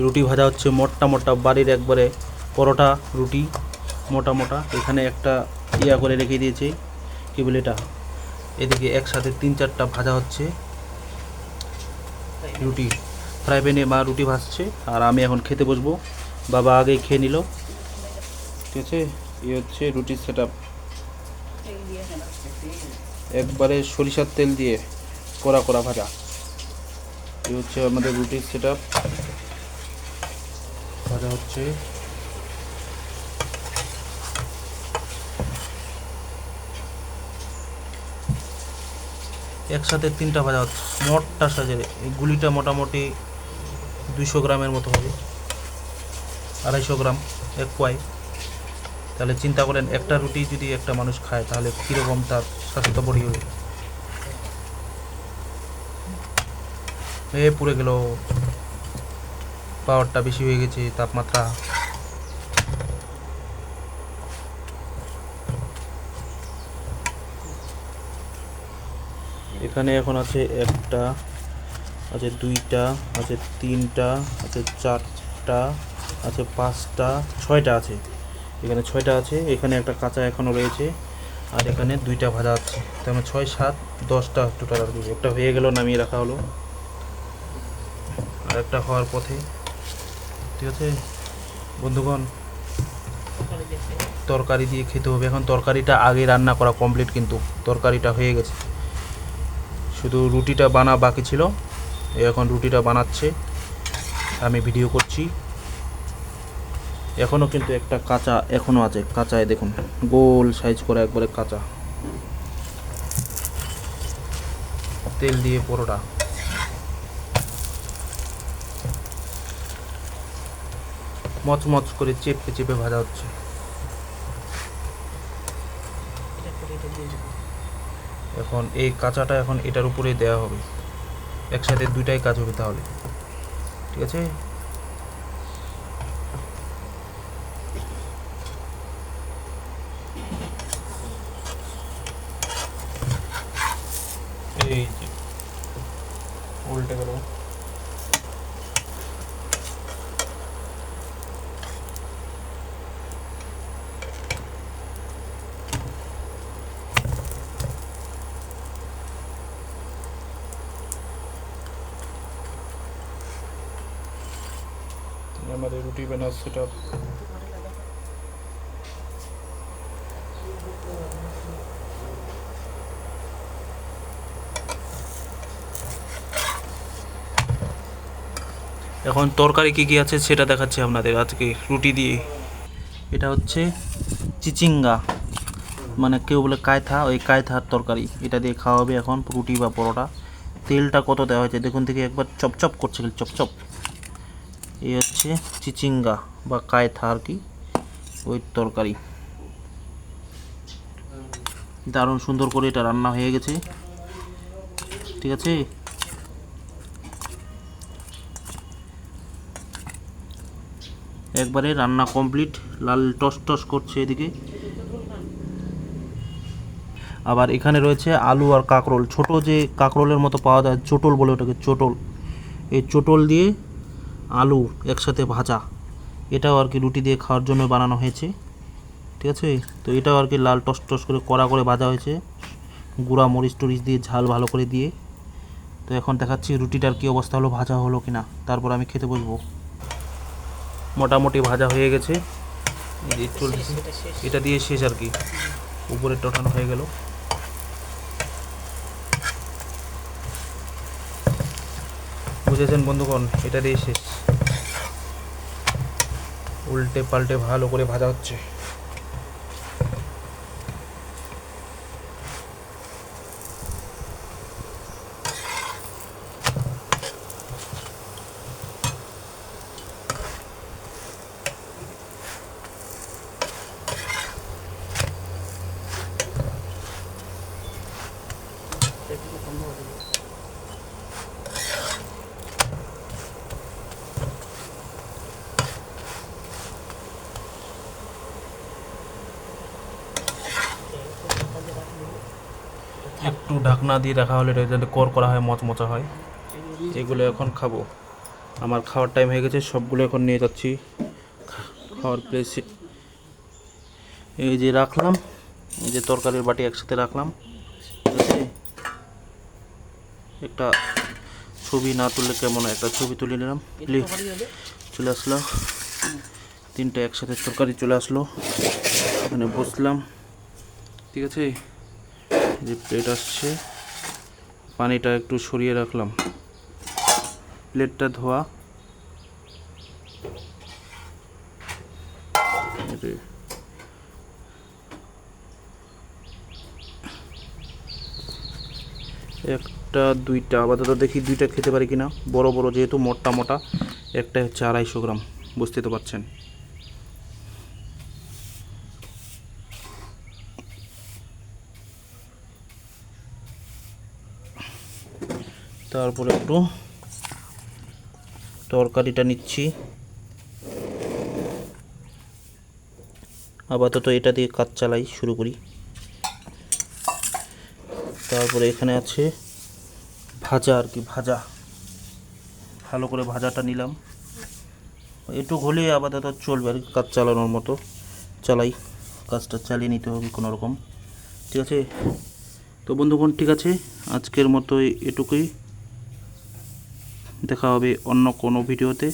রুটি ভাজা হচ্ছে মোটা মোটা, বাড়ির একবারে পরোটা রুটি মোটা মোটা। এখানে একটা ইয়া করে রেখে দিয়েছে, কি বলে এটা, এদিকে একসাথে 3-4টা ভাজা হচ্ছে রুটি। ফ্রাই প্যানে মা রুটি ভাজছে আর আমি এখন খেতে বসবো। বাবা আগেই খেয়ে নিল, ঠিক আছে। এই হচ্ছে রুটির সেট আপ, একবারে সরিষার তেল দিয়ে কড়া কড়া ভাজা। এই হচ্ছে আমাদের রুটির সেট আপ, ভাজা হচ্ছে। একসাথে 3টা ভাজা হচ্ছে মোটটা সাজে। এই গুলিটা মোটামুটি 200 গ্রামের মতো হবে, 250 গ্রাম এক কোয়াই। তাহলে চিন্তা করেন একটা রুটি যদি একটা মানুষ খায় তাহলে কীরকম তার স্বাস্থ্য বডি হবে। পুড়ে গেল, পাওয়ারটা বেশি হয়ে গেছে, তাপমাত্রা। এখানে এখন আছে 1টা, আছে 2টা, আছে 3টা, আছে 4টা, আছে 5টা, 6টা আছে। এখানে 6টা আছে, এখানে একটা কাঁচা এখনও রয়েছে, আর এখানে 2টা ভাজা আছে। তার মানে 6, 7, 10টা টোটাল আর কি। একটা হয়ে গেল, নামিয়ে রাখা হলো, আর একটা হওয়ার পথে, ঠিক আছে বন্ধুগণ। তরকারি দিয়ে খেতে হবে এখন। তরকারিটা আগে রান্না করা কমপ্লিট, কিন্তু তরকারিটা হয়ে গেছে, শুধু রুটিটা বানা বাকি ছিল। এখন রুটিটা বানাচ্ছে, আমি ভিডিও করছি। এখনও কিন্তু একটা কাঁচা এখনও আছে, কাঁচায় দেখুন গোল সাইজ করে একবারে কাঁচা। তেল দিয়ে পরোটা, মচমচ করে চেপে চেপে ভাজা হচ্ছে। এখন এই কাঁচাটা এখন এটার উপরে দেওয়া হবে, একসাথে 2টাই কাজ হবে তাহলে, ঠিক আছে। এই যে উল্টে গেল। আমাদের রুটি বানার সেট আপ। এখন তরকারি কী কী আছে সেটা দেখাচ্ছি আপনাদের আজকে রুটি দিয়ে। এটা হচ্ছে চিচিঙ্গা, মানে কেউ বলে কায়থা, ওই কায়থার তরকারি। এটা দিয়ে খাওয়া হবে এখন রুটি বা পরোটা। তেলটা কত দেওয়া হয়েছে দেখুন, থেকে একবার চপচপ করছে, চপচপ। এই হচ্ছে চিচিঙ্গা বা কায়থা আর কি, ওই তরকারি। দারুণ সুন্দর করে এটা রান্না হয়ে গেছে, ঠিক আছে। একবারে রান্না কমপ্লিট, লাল টস টস করছে এদিকে। আবার এখানে রয়েছে আলু আর কাঁকরোল, ছোট যে কাঁকরোলের মতো পাওয়া যায়, চোটল বলে ওটাকে, চোটল। এই চোটল দিয়ে আলু একসাথে ভাজা, এটাও আর কি রুটি দিয়ে খাওয়ার জন্য বানানো হয়েছে, ঠিক আছে। তো এটাও আর কি লাল টস টস করে কড়া করে ভাজা হয়েছে, গুঁড়া মরিচ টরিচ দিয়ে, ঝাল ভালো করে দিয়ে। তো এখন দেখাচ্ছি রুটিটার কী অবস্থা হলো, ভাজা হলো কি না, তারপর আমি খেতে বসবো। মোটামুটি ভাজা হয়ে গেছে, চলছে। এটা দিয়ে শেষ আর কি, উপরে টটানো হয়ে গেল। বুঝেছেন বন্ধুগণ, এটা দিয়ে শেষ। উল্টে পাল্টে ভালো করে ভাজা হচ্ছে। একটু ঢাকনা দিয়ে রাখা হলে এটা যাতে কর করা হয়, মচমচা হয়। এগুলো এখন খাবো। আমার খাওয়ার টাইম হয়ে গেছে, সবগুলো এখন নিয়ে যাচ্ছি খাওয়ার প্লেসে। এই যে রাখলাম, এই যে তরকারির বাটি একসাথে রাখলাম, ঠিক আছে। একটা ছবি না তুললে কেমন, একটা ছবি তুলে নিলাম, চলে আসলো। তিনটা একসাথে তরকারি চলে আসলো, এখানে বসলাম, ঠিক আছে। যে প্লেট আসছে, পানিটা একটু সরিয়ে রাখলাম, প্লেটটা ধোয়া। একটা দুইটা আপাতত দেখি দুইটা খেতে পারি কিনা, বড় বড় যেহেতু মোটা মোটা, একটা হচ্ছে 250 গ্রাম, বুঝতে তো পারছেন। তারপরে একটু তরকারিটা নিচ্ছি, আপাতত এটা দিয়ে কাজ চালাই, শুরু করি। তারপরে এখানে আছে ভাজা, আর কি ভাজা, ভালো করে ভাজাটা নিলাম, একটু হলে আপাতত চলবে আর কি, কাজ চালানোর মতো চালাই, কাজটা চালিয়ে নিতে হবে কোনো রকম, ঠিক আছে। তো বন্ধুগণ, ঠিক আছে, আজকের মতো এটুকুই, দেখা হবে অন্য কোনো ভিডিওতে।